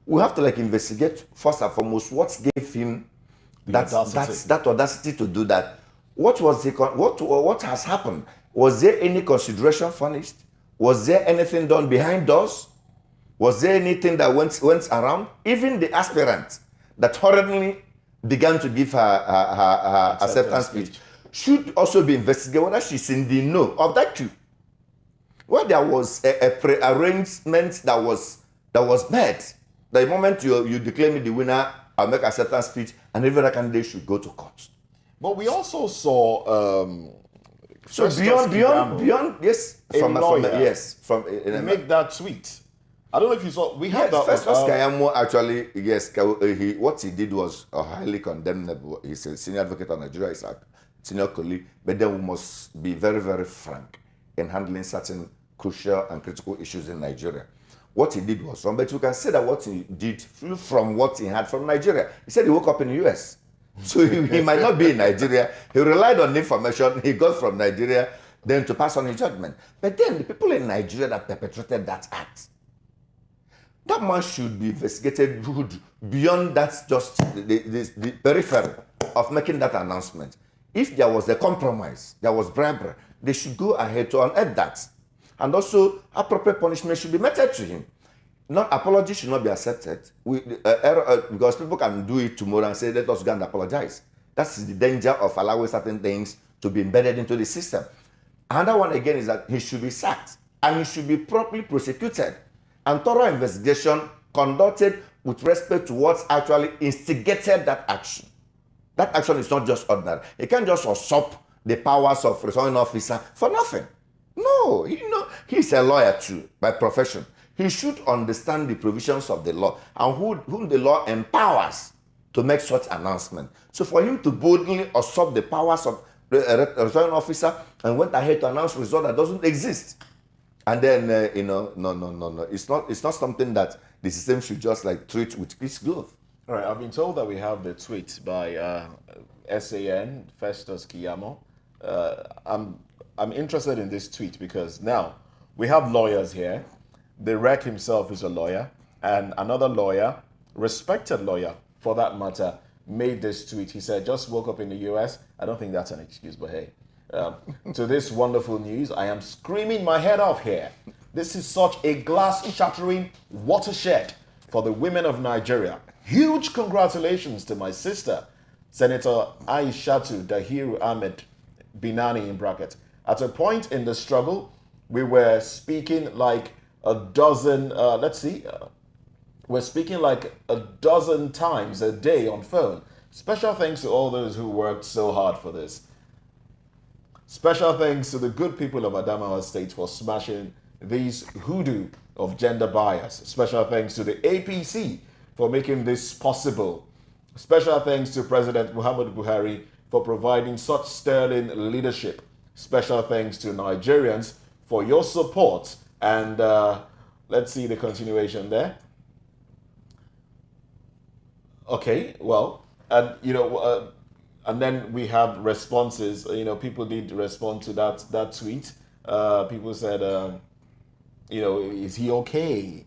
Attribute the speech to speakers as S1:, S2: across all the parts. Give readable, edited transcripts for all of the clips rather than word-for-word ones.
S1: we have to like investigate first and foremost what gave him that audacity to do that. What was the what has happened? Was there any consideration furnished? Was there anything done behind doors? Was there anything that went around? Even the aspirant that hurriedly began to give her acceptance speech should also be investigated whether she's in the know of that too. Well, there was a pre-arrangement that was made. The moment you declare me the winner, I'll make acceptance speech, and every other candidate should go to court.
S2: But we also saw
S1: so beyond yes, from
S2: make that tweet. I don't know if you saw. We had that.
S1: Festus Keyamo actually, yes, what he did was highly condemnable. He's a senior advocate of Nigeria. He's a senior colleague, but then we must be very, very frank in handling certain crucial and critical issues in Nigeria. What he did was wrong, but you can say that what he did flew from what he had from Nigeria. He said he woke up in the US. So he might not be in Nigeria. He relied on the information he got from Nigeria then to pass on his judgment. But then the people in Nigeria that perpetrated that act, that man should be investigated beyond that just the periphery of making that announcement. If there was a compromise, there was bribery, they should go ahead to unearth that. And also, appropriate punishment should be meted to him. Apology should not be accepted because people can do it tomorrow and say, let us go and apologize. That's the danger of allowing certain things to be embedded into the system. Another one again is that he should be sacked and he should be properly prosecuted and thorough investigation conducted with respect to what actually instigated that action. That action is not just ordinary. He can't just usurp the powers of returning officer for nothing. No, he's a lawyer too by profession. He should understand the provisions of the law and whom the law empowers to make such announcement. So for him to boldly usurp the powers of the returning officer and went ahead to announce a result that doesn't exist, and then no, it's not something that the system should just like treat with peace glove.
S2: All right, I've been told that we have the tweet by SAN Festus Keyamo. I'm interested in this tweet because now we have lawyers here. The Rec himself is a lawyer, and another lawyer, respected lawyer for that matter, made this tweet. He said, just woke up in the US. I don't think that's an excuse, but hey. To this wonderful news, I am screaming my head off here. This is such a glass-shattering watershed for the women of Nigeria. Huge congratulations to my sister, Senator Aishatu Dahiru Ahmed Binani in bracket. At a point in the struggle, we were speaking like a dozen, we're speaking like a dozen times a day on phone. Special thanks to all those who worked so hard for this. Special thanks to the good people of Adamawa State for smashing these hoodoo of gender bias. Special thanks to the APC for making this possible. Special thanks to President Muhammadu Buhari for providing such sterling leadership. Special thanks to Nigerians for your support. And let's see the continuation there. Okay, well, and and then we have responses. People did respond to that tweet. People said, is he okay?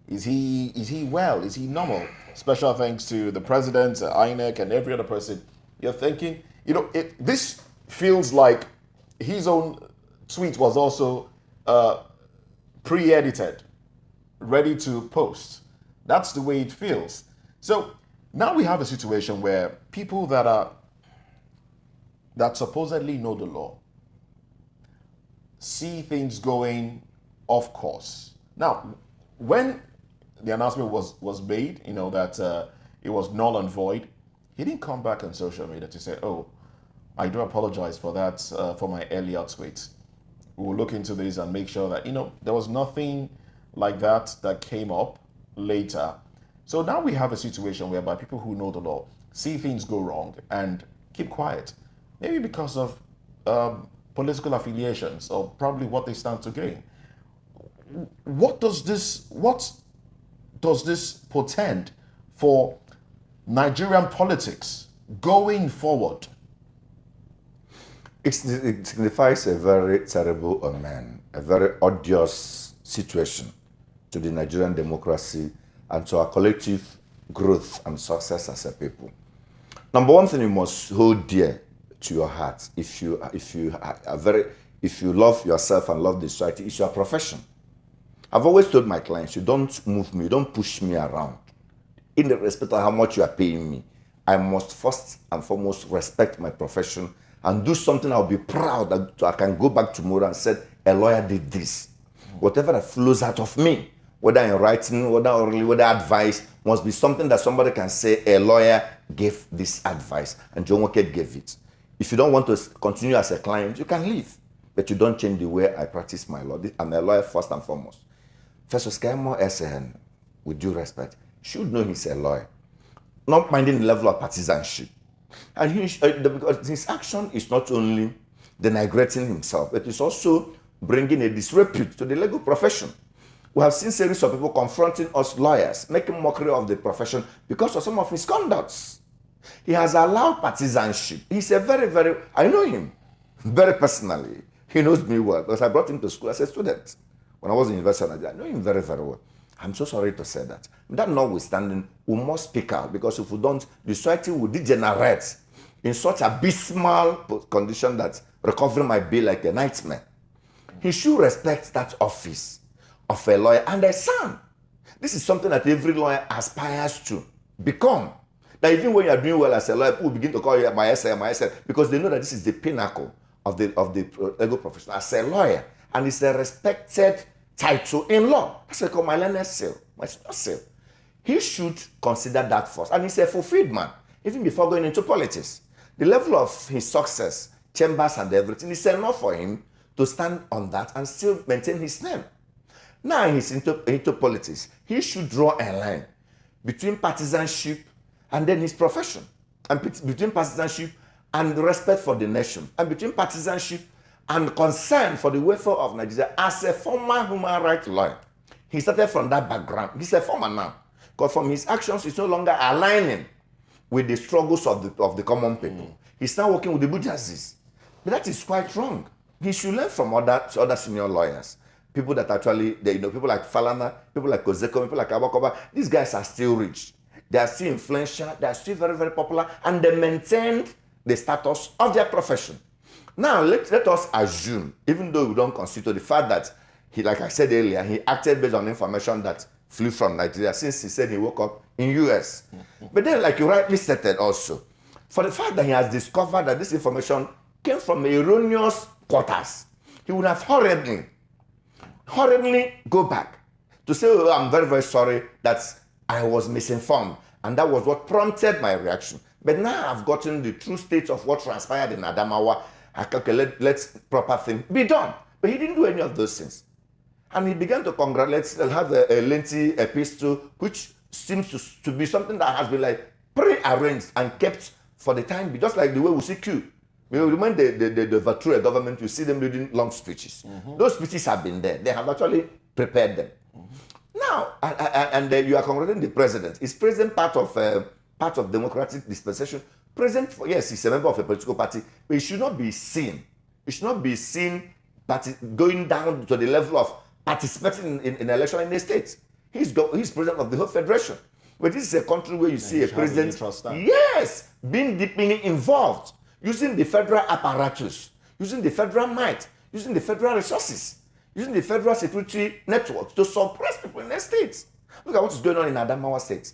S2: Is he well? Is he normal? Special thanks to the president, Inec, and every other person. You're thinking, this feels like his own tweet was also pre-edited, ready to post. That's the way it feels. So now we have a situation where people that supposedly know the law see things going off course. Now, when the announcement was made, that it was null and void, he didn't come back on social media to say, oh, I do apologize for that, for my earlier tweet. We will look into this and make sure that, there was nothing like that came up later. So now we have a situation whereby people who know the law see things go wrong and keep quiet. Maybe because of political affiliations or probably what they stand to gain. What does this portend for Nigerian politics going forward?
S1: It signifies a very terrible omen, a very odious situation to the Nigerian democracy and to our collective growth and success as a people. Number one thing you must hold dear to your heart, if you love yourself and love the society, is your profession. I've always told my clients, you don't move me, you don't push me around. In the respect of how much you are paying me, I must first and foremost respect my profession and do something I'll be proud that I can go back tomorrow and say, a lawyer did this. Whatever that flows out of me, whether in writing, whether orally, whether advice, must be something that somebody can say, a lawyer gave this advice and John Woket gave it. If you don't want to continue as a client, you can leave. But you don't change the way I practice my law. I'm a lawyer first and foremost. First, Oskamo SN, with due respect, should know he's a lawyer. Not minding the level of partisanship. And because his action is not only denigrating himself, but it's also bringing a disrepute to the legal profession. We have seen series of people confronting us lawyers, making mockery of the profession because of some of his conducts. He has allowed partisanship. He's a I know him very personally. He knows me well because I brought him to school as a student when I was in University of Nigeria. I know him very well. I'm so sorry to say that. That notwithstanding, we must speak out because if we don't, the society will degenerate in such abysmal condition that recovery might be like a nightmare. He should respect that office of a lawyer and a son. This is something that every lawyer aspires to become. That even when you are doing well as a lawyer, people begin to call you my SI, because they know that this is the pinnacle of the legal profession as a lawyer, and it's a respected title in law. That's what I call my learner's seal, my seal. He should consider that first. And he's a fulfilled man, even before going into politics. The level of his success, chambers and everything, is enough for him to stand on that and still maintain his name. Now he's into politics. He should draw a line between partisanship and then his profession, and between partisanship and respect for the nation, and between partisanship and concern for the welfare of Nigeria. As a former human rights lawyer, he started from that background. He's a former now, because from his actions, he's no longer aligning with the struggles of the common people. He's now working with the bourgeoisie. But that is quite wrong. He should learn from other senior lawyers. People that actually, people like Falana, people like Kozeko, people like Abakoba. These guys are still rich. They are still influential. They are still very popular. And they maintained the status of their profession. Now, let us assume, even though we don't consider the fact that he, like I said earlier, he acted based on information that flew from Nigeria, since he said he woke up in US. But then, like you rightly stated also, for the fact that he has discovered that this information came from erroneous quarters, he would have hurriedly go back to say, oh, I'm very sorry that I was misinformed. And that was what prompted my reaction. But now I've gotten the true state of what transpired in Adamawa. Let's proper thing be done. But he didn't do any of those things. And he began to congratulate and have a lengthy epistle, which seems to be something that has been like pre-arranged and kept for the time, just like the way we see Q. When they overthrew a government, you see them reading long speeches. Those speeches have been there. They have actually prepared them. Now, and you are congratulating the president. Is president part of democratic dispensation? President, yes, he's a member of a political party, but he should not be seen. He should not be seen going down to the level of participating in election in the state. He's president of the whole federation. But this is a country where you see a president, yes, being deeply involved, using the federal apparatus, using the federal might, using the federal resources, using the federal security networks to suppress people in the states. Look at what is going on in Adamawa State.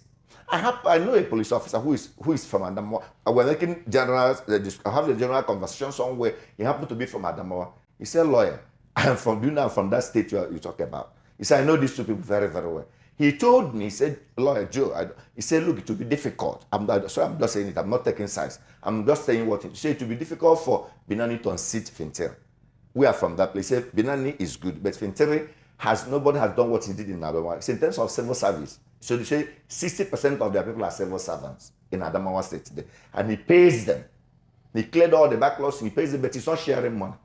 S1: I know a police officer who is from Adamawa. We're making I have a general conversation somewhere. He happened to be from Adamawa. He said, lawyer, I'm from that state you talk about. He said, I know these two people very well. He told me, he said, lawyer Joe, he said, look, it will be difficult. I'm just saying it. I'm not taking sides. I'm just saying what he said. It will be difficult for Binani to unseat Fintere. We are from that place. He said, Binani is good, but Fintere nobody has done what he did in Adamawa. It's in terms of civil service. So they say 60% of their people are civil servants in Adamawa State today. And he pays them. He cleared all the backlogs, he pays them, but he's not sharing money.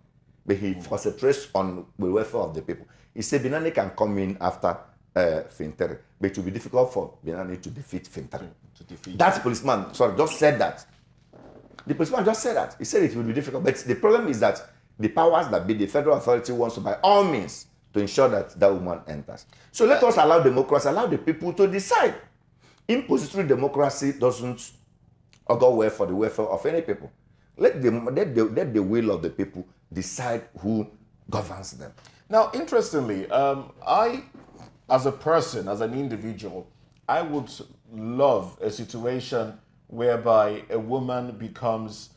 S1: But he concentrates on the welfare of the people. He said Binani can come in after Fintere, but it will be difficult for Binani to defeat Fintere. That policeman, just said that. The policeman just said that. He said it will be difficult, but the problem is that the powers that be, the federal authority wants to by all means to ensure that that woman enters. So let us allow democracy, allow the people to decide. Impository democracy doesn't go well for the welfare of any people. Let the will of the people decide who governs them.
S2: Now, interestingly, I, as a person, as an individual, I would love a situation whereby a woman becomes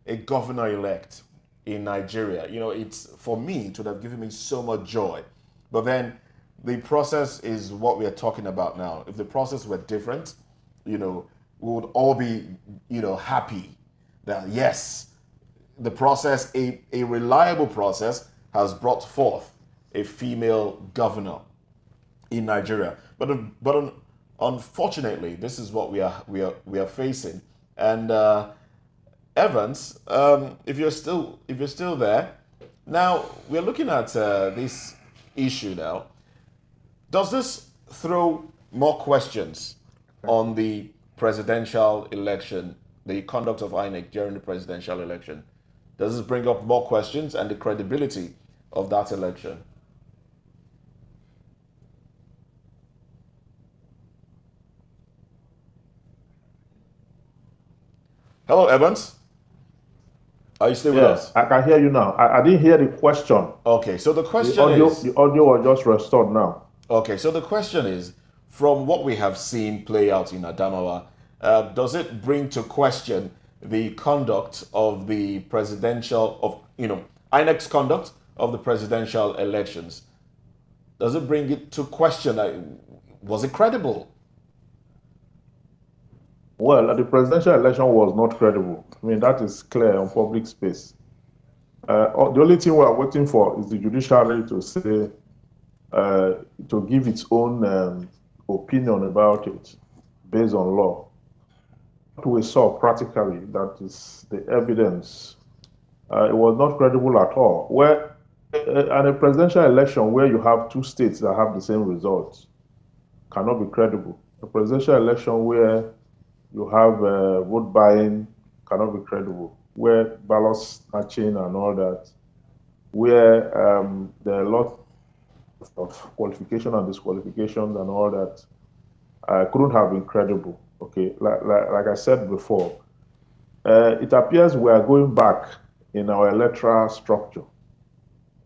S2: a governor-elect in Nigeria. You know, it's, for me, it would have given me so much joy. But then the process is what we are talking about now. If the process were different, you know, we would all be, you know, happy that yes, the process, a reliable process, has brought forth a female governor in Nigeria. But unfortunately, this is what we are facing. And Evans, if you're still there, now we're looking at this issue now. Does this throw more questions on the presidential election, the conduct of Inec during the presidential election? Does this bring up more questions and the credibility of that election? Hello, Evans. Are you still with us?
S3: I can hear you now. I didn't hear the question.
S2: Okay, so the question
S3: The audio was just restored now.
S2: Okay, so the question is, from what we have seen play out in Adamawa, does it bring to question the conduct of the INEC's conduct of the presidential elections? Does it bring it to question, was it credible?
S3: Well, the presidential election was not credible. I mean, that is clear on public space. The only thing we are waiting for is the judiciary to say, to give its own opinion about it based on law. What we saw practically, that is the evidence, it was not credible at all. Where in a presidential election where you have two states that have the same results cannot be credible. A presidential election where you have vote buying cannot be credible, where ballot snatching and all that, where there are a lot of qualification and disqualifications and all that, couldn't have been credible. Okay, like I said before, it appears we are going back in our electoral structure.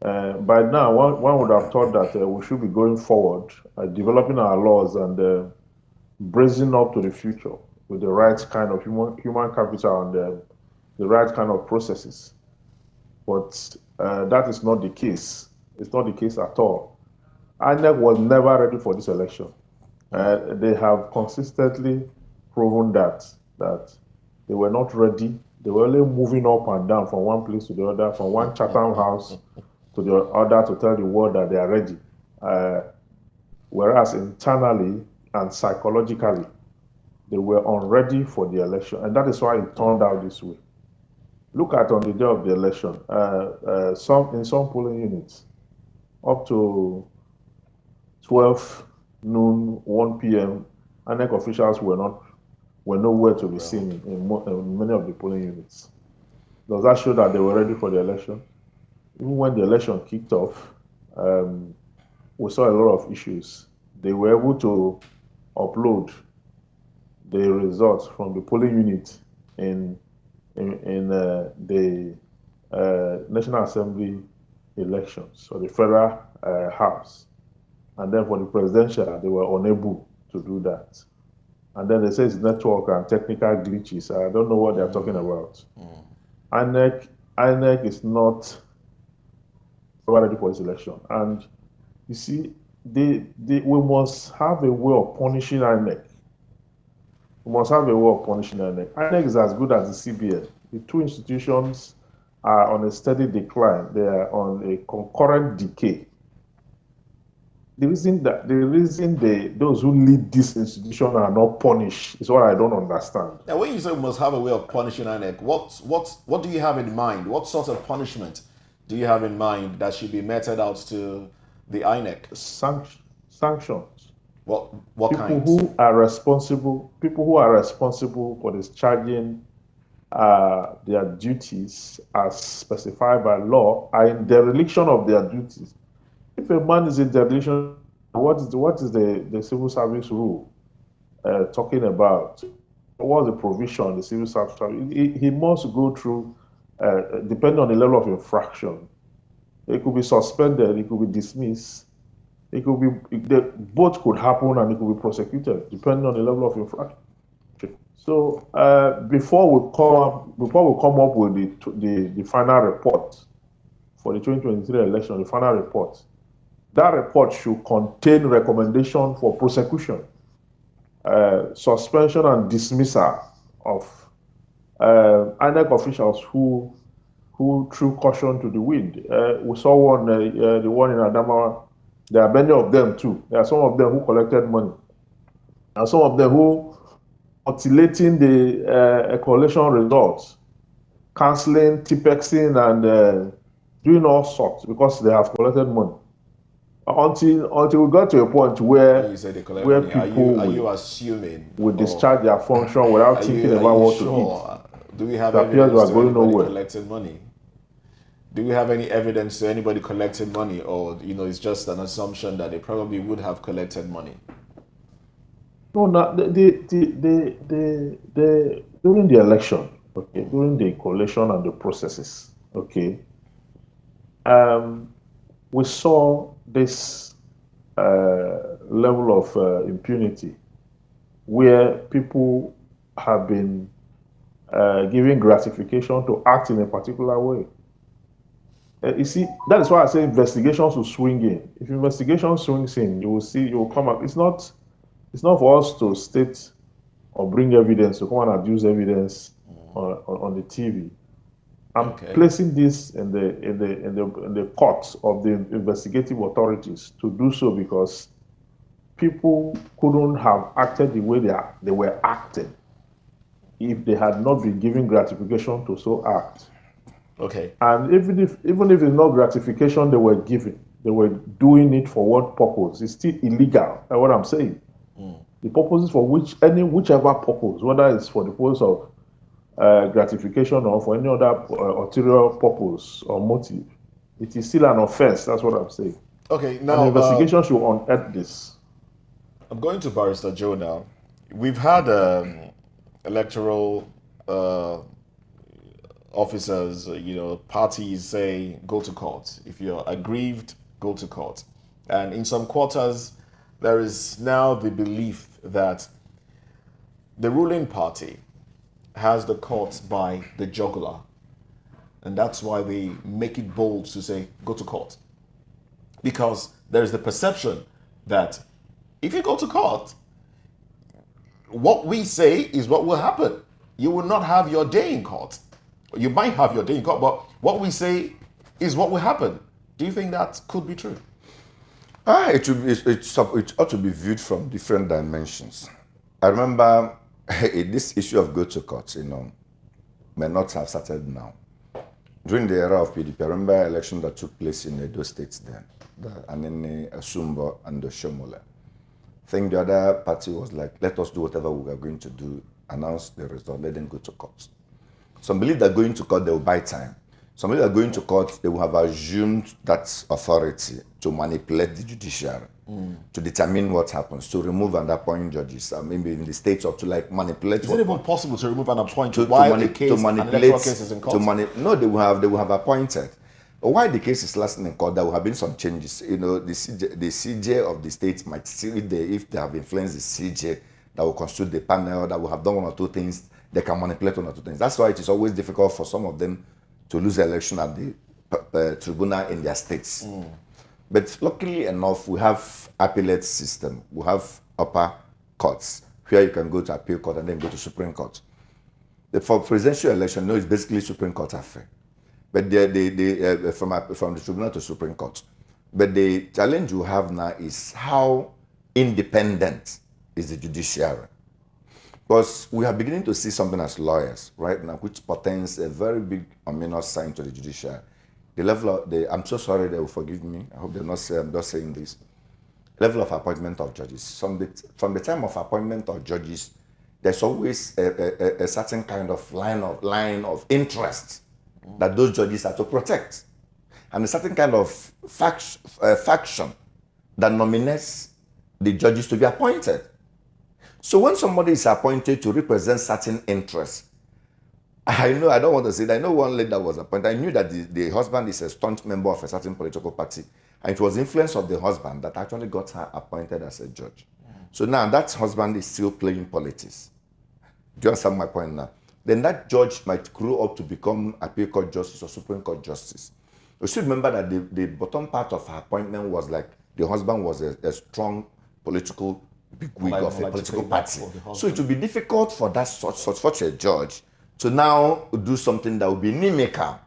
S3: By now, one would have thought that we should be going forward, developing our laws and bracing up to the future with the right kind of human capital and the right kind of processes. But that is not the case. It's not the case at all. INEC was never ready for this election. They have consistently proven that they were not ready. They were only moving up and down from one place to the other, from one Chatham House to the other to tell the world that they are ready. Whereas internally and psychologically, they were unready for the election. And that is why it turned out this way. Look at on the day of the election, in some polling units, up to 12 noon, 1 p.m., INEC officials were nowhere to be seen in many of the polling units. Does that show that they were ready for the election? Even when the election kicked off, we saw a lot of issues. They were able to upload the results from the polling unit in the National Assembly elections, or the Federal House. And then for the presidential, they were unable to do that. And then they say it's network and technical glitches. I don't know what they're talking about. INEC is not ready for this election. And you see, we must have a way of punishing INEC. We must have a way of punishing INEC. INEC is as good as the CBN. The two institutions are on a steady decline. They are on a concurrent decay. The reason those who lead this institution are not punished is what I don't understand.
S2: Now, when you say we must have a way of punishing INEC, what do you have in mind? What sort of punishment do you have in mind that should be meted out to the INEC?
S3: Sanctions.
S2: What kind?
S3: People who are responsible for discharging their duties as specified by law are in dereliction of their duties. if a man is in dereliction, what is the civil service rule talking about? What's the provision, the civil service? He must go through, depending on the level of infraction. It could be suspended, it could be dismissed, it could be, both could happen and it could be prosecuted, depending on the level of infraction. So before we come up with the final report for the 2023 election, the final report, that report should contain recommendation for prosecution, suspension and dismissal of Inec officials who threw caution to the wind. We saw one, the one in Adamawa. There are many of them too. There are some of them who collected money, and some of them who mutilating the collation results, cancelling, tipexing, and doing all sorts because they have collected money. Until we got to a point where people
S2: are you assuming
S3: will discharge their function without thinking about what to eat.
S2: Do we have
S3: It appears
S2: evidence
S3: we are
S2: to
S3: going
S2: anybody
S3: nowhere.
S2: collecting money? Do we have any evidence to anybody collecting money, or it's just an assumption that they probably would have collected money?
S3: No, during the election, okay, during the collation and the processes, okay, we saw this level of impunity where people have been given gratification to act in a particular way. You see, that is why I say investigations will swing in. If investigation swings in, you will come up. It's not for us to state or bring evidence, to come and abuse evidence on the TV. I'm placing this in the courts of the investigative authorities to do so because people couldn't have acted the way they were acting if they had not been given gratification to so act.
S2: Okay.
S3: And even if it's not gratification they were given, they were doing it for what purpose? It's still illegal. That's what I'm saying. The purposes for whichever purpose, whether it's for the purpose of gratification or for any other ulterior purpose or motive, it is still an offense. That's what I'm saying.
S2: Okay, now
S3: an investigation should unearth this.
S2: I'm going to Barrister Joe now. We've had electoral officers, parties say go to court. If you're aggrieved, go to court. And in some quarters, there is now the belief that the ruling party has the courts by the jugular. And that's why they make it bold to say go to court. Because there's the perception that if you go to court, what we say is what will happen. You will not have your day in court. You might have your day in court, but what we say is what will happen. Do you think that could be true?
S1: It ought to be viewed from different dimensions. I remember this issue of go to court, may not have started now. During the era of PDP, I remember election that took place in Edo State then, the Anene, Asumbo, and the Shomole. I think the other party was like, let us do whatever we are going to do, announce the result, let them go to court. Some believe that going to court, they will buy time. Some believe that going to court, they will have assumed that authority to manipulate the judiciary, to determine what happens, to remove and appoint judges, maybe in the states, or to manipulate.
S2: Is it even possible to remove and appoint
S1: an electoral case is in court? No, they will have appointed. But why the case is lasting in court, there will have been some changes. The CJ of the state might see if they have influenced the CJ, that will constitute the panel, that will have done one or two things, they can manipulate one or two things. That's why it is always difficult for some of them to lose the election at the tribunal in their states. But luckily enough, we have appellate system. We have upper courts where you can go to appeal court and then go to Supreme Court. For presidential election, no, it's basically Supreme Court affair. But from the tribunal to Supreme Court. But the challenge you have now is how independent is the judiciary. Because we are beginning to see something as lawyers right now, which portends a very big ominous sign to the judiciary. The level of I'm so sorry, they will forgive me. I hope they're not saying I'm just saying this. Level of appointment of judges. From the time of appointment of judges, there's always a certain kind of line of interest that those judges are to protect. and a certain kind of faction that nominates the judges to be appointed. So when somebody is appointed to represent certain interests, I know, I don't want to say that. I know one lady that was appointed. I knew that the husband is a staunch member of a certain political party. And it was the influence of the husband that actually got her appointed as a judge. So now that husband is still playing politics. Do you understand my point now? Then that judge might grow up to become appeal court justice or Supreme Court justice. You should remember that the bottom part of her appointment was like the husband was a strong political bigwig of a political party. So it would be difficult for that such a judge to now do something that would be inimical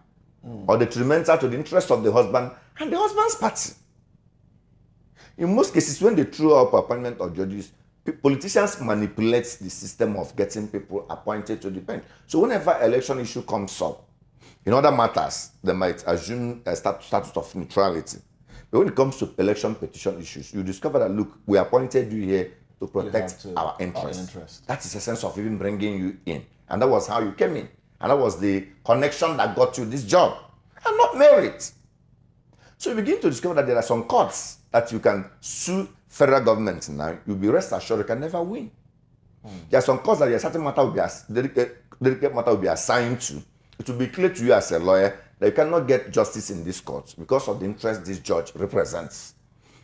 S1: or detrimental to the interest of the husband and the husband's party. In most cases, when they throw up appointment of judges, politicians manipulate the system of getting people appointed to the bench. So whenever election issue comes up, in other matters, they might assume a status of neutrality. But when it comes to election petition issues, you discover that, look, we appointed you here to protect our interests. That is the sense of even bringing you in. And that was how you came in. And that was the connection that got you this job. And not merit. So you begin to discover that there are some courts that you can sue federal government now. You'll be rest assured you can never win. There are some courts that a certain matter will be delicate matter will be assigned to. It will be clear to you as a lawyer that you cannot get justice in this court because of the interest this judge represents.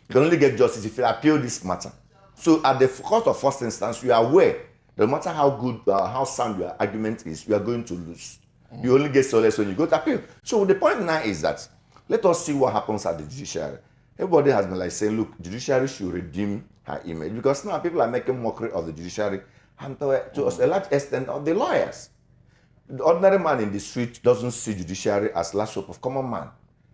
S1: You can only get justice if you appeal this matter. So at the court of first instance, you are aware that no matter how good, how sound your argument is, you are going to lose. You only get solace when you go to appeal. So the point now is that let us see what happens at the judiciary. Everybody has been like saying, look, judiciary should redeem her image because now people are making mockery of the judiciary and to a large extent of the lawyers. The ordinary man in the street doesn't see judiciary as last hope of common man.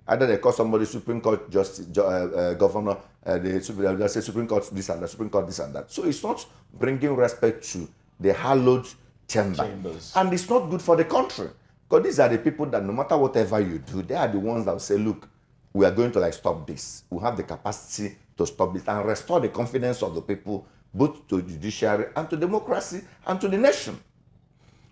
S1: Either they call somebody Supreme Court justice, governor, they say Supreme Court this and that, Supreme Court this and that. So it's not bringing respect to the hallowed chambers. And it's not good for the country. Because these are the people that no matter whatever you do, they are the ones that will say, look, we are going to stop this. We have the capacity to stop this and restore the confidence of the people, both to judiciary and to democracy and to the nation.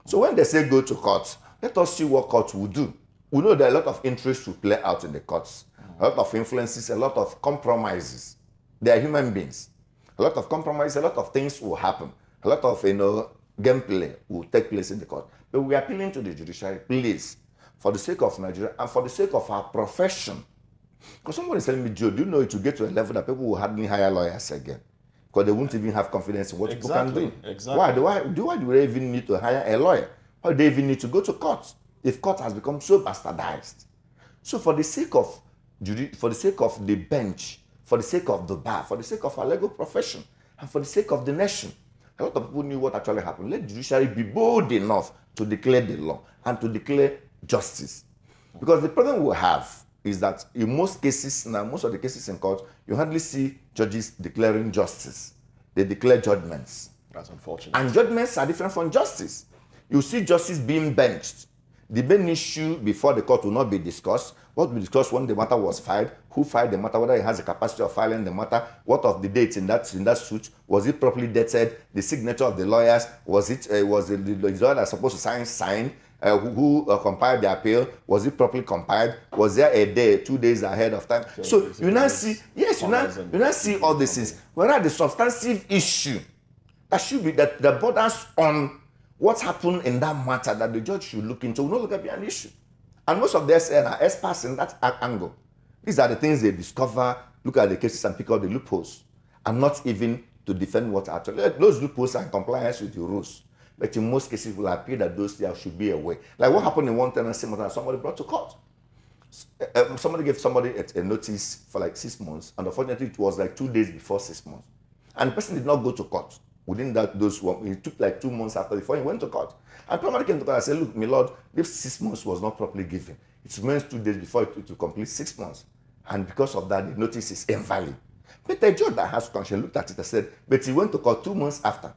S1: So when they say go to court, let us see what court will do. We know that a lot of interests will play out in the courts. A lot of influences, a lot of compromises. They are human beings. A lot of compromises, a lot of things will happen. A lot of, gameplay will take place in the court. But we are appealing to the judiciary, please, for the sake of Nigeria and for the sake of our profession. Because somebody is telling me, Joe, do you know it will get to a level that people will hardly hire lawyers again? Because they won't even have confidence in what people can do.
S2: Exactly.
S1: Why do they even need to hire a lawyer? Why do they even need to go to court if court has become so bastardized? So for the sake of the bench, for the sake of the bar, for the sake of our legal profession, and for the sake of the nation, a lot of people knew what actually happened. Let the judiciary be bold enough to declare the law and to declare justice. Because the problem we have is that in most cases now, most of the cases in court, you hardly see judges declaring justice. They declare judgments.
S2: That's unfortunate.
S1: And judgments are different from justice. You see justice being benched. The main issue before the court will not be discussed. What will be discussed when the matter was filed, who filed the matter, whether it has the capacity of filing the matter, what of the dates in that suit, was it properly dated, the signature of the lawyers, was the lawyer that's supposed to sign, who compiled the appeal, was it properly compiled, was there a day, 2 days ahead of time? So you now see, you now see all these things. Whereas the substantive issue that should be that borders on what happened in that matter that the judge should look into will no longer be an issue. And most of them are experts in that angle. These are the things they discover, look at the cases and pick out the loopholes, and not even to defend what actually. Those loopholes are in compliance with the rules. But in most cases, it will appear that those there should be a way. Like what happened in one tenancy matter, somebody brought to court. Somebody gave somebody a notice for 6 months, and unfortunately, it was 2 days before 6 months. And the person did not go to court. Within it took 2 months after before he went to court. And somebody came to court and said, look, my lord, this 6 months was not properly given. It remains 2 days before it will complete 6 months. And because of that, the notice is invalid. But the judge that has conscience looked at it and said, but he went to court 2 months after.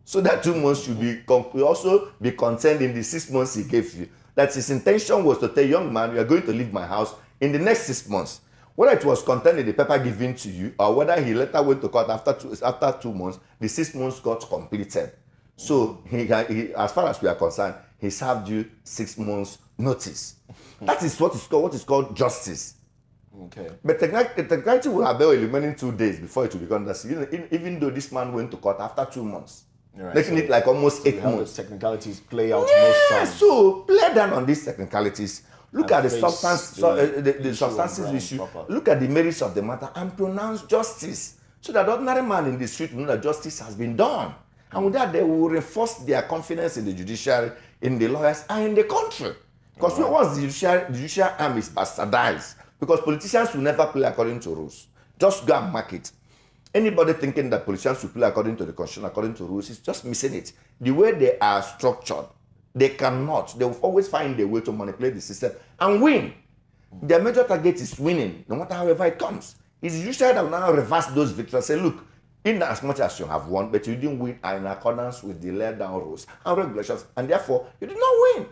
S1: So that 2 months should also be contained in the 6 months he gave you. That his intention was to tell young man, you are going to leave my house in the next 6 months. Whether it was contained in the paper given to you or whether he later went to court after 2 months, the 6 months got completed. So he, as far as we are concerned, he served you 6 months notice. That is what is called justice.
S2: Okay.
S1: But technicality will have been remaining 2 days before it will become justice. Even though this man went to court after 2 months,
S2: Right,
S1: making it like almost 8 months.
S2: The technicalities play out most times.
S1: So play down on these technicalities. Look at the substance, the substances issue.
S2: Proper.
S1: Look at the merits of the matter and pronounce justice, so that ordinary man in the street will know that justice has been done. And with that, they will reinforce their confidence in the judiciary, in the lawyers, and in the country. Because once the judicial arm is bastardized, because politicians will never play according to rules. Just go and mark it. Anybody thinking that politicians will play according to the constitution, according to rules, is just missing it. The way they are structured, they cannot. They will always find a way to manipulate the system and win. Their major target is winning, no matter however it comes. It's usually that will now reverse those victories. Say, look, in as much as you have won, but you didn't win in accordance with the laid down rules and regulations, and therefore you did not win.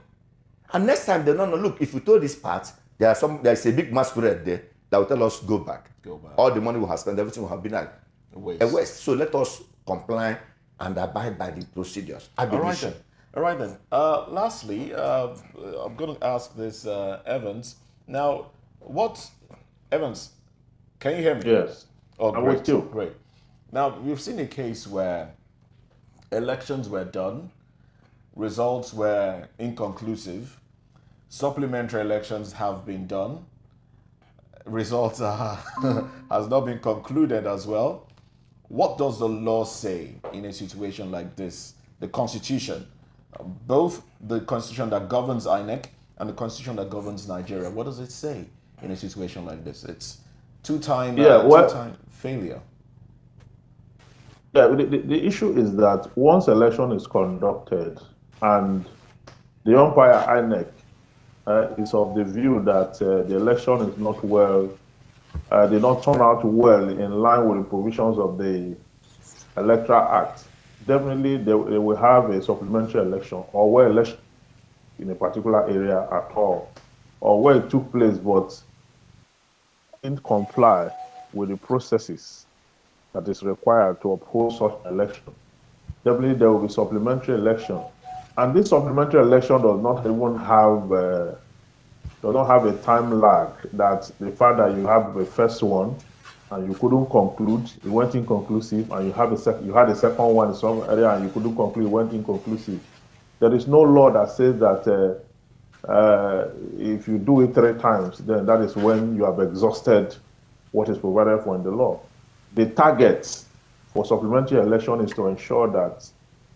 S1: And next time they don't know, look, if you told this part, there's a big masquerade there that will tell us go back. All the money we have spent, everything will have been like a waste. So let us comply and abide by the procedures.
S2: All right then. Lastly, I'm going to ask this, Evans. Now, Evans, can you hear me?
S3: Yes.
S2: Oh,
S3: I'm
S2: great.
S3: with you.
S2: Great. Now, we've seen a case where elections were done, results were inconclusive, supplementary elections have been done, results has not been concluded as well. What does the law say in a situation like this? The Constitution, both the Constitution that governs Inec and the Constitution that governs Nigeria. What does it say in a situation like this? It's two-time failure.
S3: Yeah, the issue is that once election is conducted and the umpire INEC is of the view that the election is not did not turn out well in line with the provisions of the Electoral Act, definitely they will have a supplementary election, or where election in a particular area at all, or where it took place but didn't comply with the processes that is required to uphold such election. Definitely there will be supplementary election. And this supplementary election does not even have a time lag, that the fact that you have the first one and you couldn't conclude, it went inconclusive, and you had a second one in some area and you couldn't conclude, it went inconclusive. There is no law that says that if you do it 3 times, then that is when you have exhausted what is provided for in the law. The target for supplementary election is to ensure that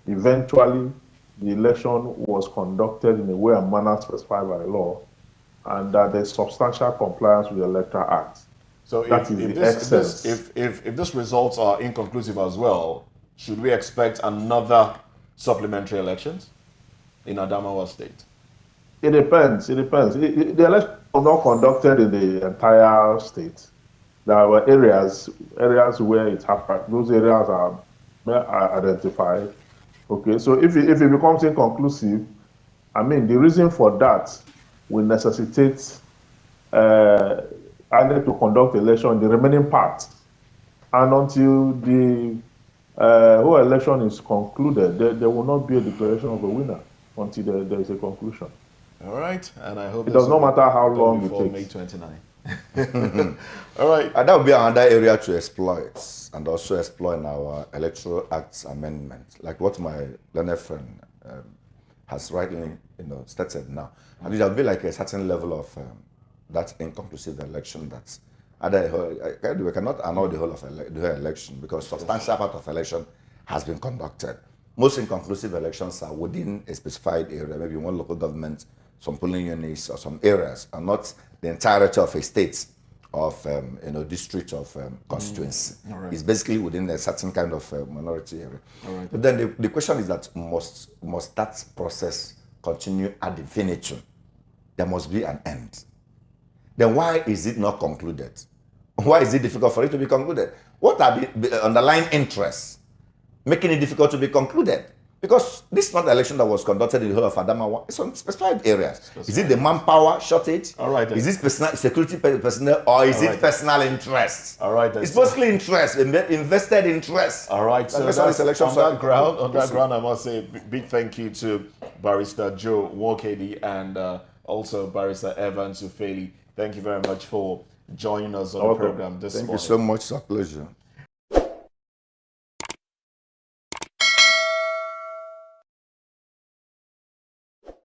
S3: eventually the election was conducted in a way and manner specified by law, and that there's substantial compliance with the Electoral Act.
S2: So if these results are inconclusive as well, should we expect another supplementary elections in Adamawa State?
S3: It depends. The election was not conducted in the entire state. There were areas where it happened. Those areas are identified. Okay, so if it becomes inconclusive, I mean, the reason for that will necessitate either to conduct election in the remaining part, and until the whole election is concluded, there will not be a declaration of a winner until there is a conclusion.
S2: All right, and I hope
S3: it does not matter how long it takes.
S2: May 29. All right,
S1: and that will be another area to exploit, and also explore in our Electoral Acts amendment, like what my learned friend has rightly stated now. And there will be like a certain level of that inconclusive election that we cannot annul the whole of the election, because substantial part of election has been conducted. Most inconclusive elections are within a specified area, maybe one local government, some polling units, or some areas, and not the entirety of a state of district of constituency.
S2: Right.
S1: It's basically within a certain kind of minority area.
S2: Right.
S1: But then the question is that must that process continue ad infinitum? There must be an end. Then why is it not concluded? Why is it difficult for it to be concluded? What are the underlying interests making it difficult to be concluded? Because this is not the election that was conducted in the whole of Adamawa. It's on specified areas. Is it the manpower shortage?
S2: All right. Then.
S1: Is this security personnel, or is it personal interests?
S2: All right. Then.
S1: It's mostly interest, invested interest.
S2: All right. So on that ground, I must say a big thank you to Barrister Joe Nwokedi and also Barrister Evans Ufeli. Thank you very much for joining us on the program this morning.
S1: Thank you so much. It's a pleasure.